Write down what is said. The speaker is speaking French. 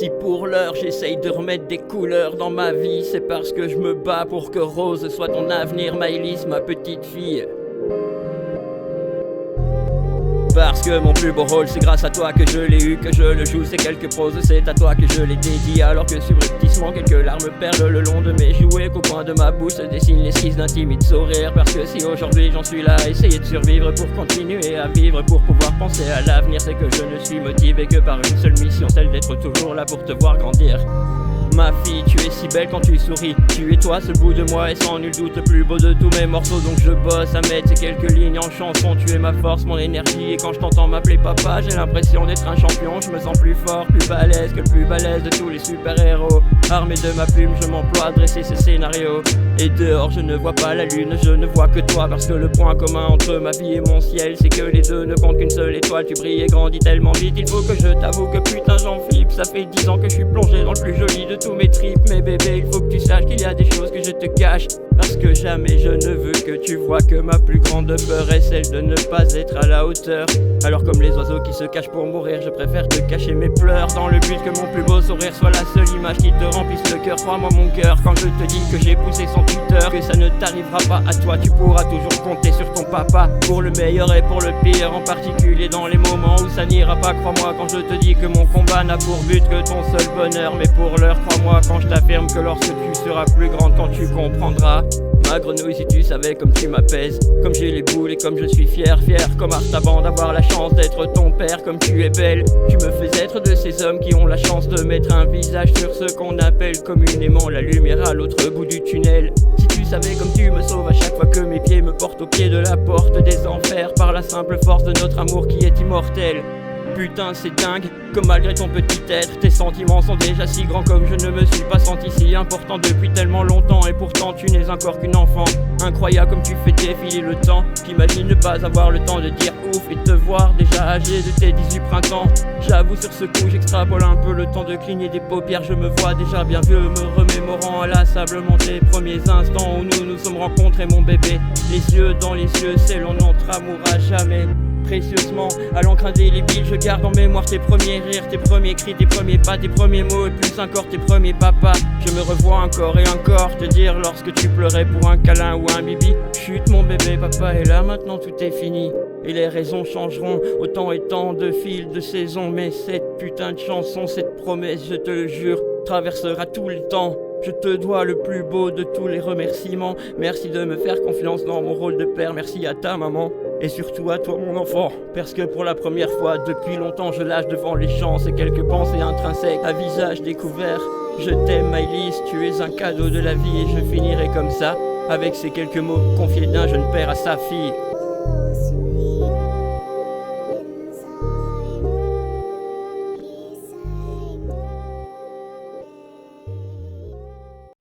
Si pour l'heure j'essaye de remettre des couleurs dans ma vie, c'est parce que je me bats pour que Rose soit ton avenir, Maëlys, ma petite fille. Parce que mon plus beau rôle c'est grâce à toi que je l'ai eu, que je le joue, ces quelques proses, c'est à toi que je les dédie. Alors que subrepticement quelques larmes perlent le long de mes jouets, qu'au coin de ma bouche se dessinent l'esquisse d'un timide sourire. Parce que si aujourd'hui j'en suis là à essayer de survivre pour continuer à vivre, pour pouvoir penser à l'avenir, c'est que je ne suis motivé que par une seule mission, celle d'être toujours là pour te voir grandir. Ma fille, tu es si belle quand tu souris. Tu es toi, ce bout de moi et sans nul doute le plus beau de tous mes morceaux. Donc je bosse à mettre ces quelques lignes en chanson. Tu es ma force, mon énergie. Et quand je t'entends m'appeler papa, j'ai l'impression d'être un champion. Je me sens plus fort, plus balèze que le plus balèze de tous les super-héros. Armé de ma plume, je m'emploie à dresser ces scénarios. Et dehors, je ne vois pas la lune, je ne vois que toi. Parce que le point commun entre ma vie et mon ciel, c'est que les deux ne comptent qu'une seule étoile. Tu brilles et grandis tellement vite, il faut que je t'avoue que putain j'en flippe. Ça fait 10 ans que je suis plongé dans le plus joli de tous mes tripes. Mais bébé, il faut que tu saches qu'il y a des choses que je te cache. Parce que jamais je ne veux que tu vois que ma plus grande peur est celle de ne pas être à la hauteur. Alors comme les oiseaux qui se cachent pour mourir, je préfère te cacher mes pleurs, dans le but que mon plus beau sourire soit la seule image qui te remplisse le cœur. Crois-moi mon cœur quand je te dis que j'ai poussé son tuteur, que ça ne t'arrivera pas à toi, tu pourras toujours compter sur ton papa. Pour le meilleur et pour le pire, en particulier dans les moments où ça n'ira pas. Crois-moi quand je te dis que mon combat n'a pour but que ton seul bonheur. Mais pour l'heure, crois-moi quand je t'affirme que lorsque tu seras plus grande, quand tu comprendras. Ma grenouille, si tu savais comme tu m'apaises, comme j'ai les boules et comme je suis fier, fier comme Artaban d'avoir la chance d'être ton père. Comme tu es belle, tu me fais être de ces hommes qui ont la chance de mettre un visage sur ce qu'on appelle communément la lumière à l'autre bout du tunnel. Si tu savais comme tu me sauves à chaque fois que mes pieds me portent au pied de la porte des enfers, par la simple force de notre amour qui est immortel. Putain c'est dingue, que malgré ton petit être, tes sentiments sont déjà si grands, comme je ne me suis pas senti si important depuis tellement longtemps. Et pourtant tu n'es encore qu'une enfant, incroyable comme tu fais défiler le temps. J'imagine ne pas avoir le temps de dire ouf et te voir déjà âgé de tes 18 printemps. J'avoue sur ce coup j'extrapole un peu le temps de cligner des paupières. Je me vois déjà bien vieux, me remémorant inlassablement tes premiers instants où nous nous sommes rencontrés mon bébé. Les yeux dans les yeux, scellons notre amour à jamais. Précieusement, à l'encre indélébile, je garde en mémoire tes premiers rires, tes premiers cris, tes premiers pas, tes premiers mots et plus encore tes premiers papas. Je me revois encore et encore te dire lorsque tu pleurais pour un câlin ou un bibi: chut mon bébé, papa est là, maintenant tout est fini. Et les raisons changeront, autant et tant de fils de saison. Mais cette putain de chanson, cette promesse, je te le jure, traversera tout le temps. Je te dois le plus beau de tous les remerciements. Merci de me faire confiance dans mon rôle de père. Merci à ta maman et surtout à toi mon enfant. Parce que pour la première fois depuis longtemps, je lâche devant les champs ces quelques pensées intrinsèques à visage découvert. Je t'aime Maëlys, tu es un cadeau de la vie et je finirai comme ça, avec ces quelques mots confiés d'un jeune père à sa fille.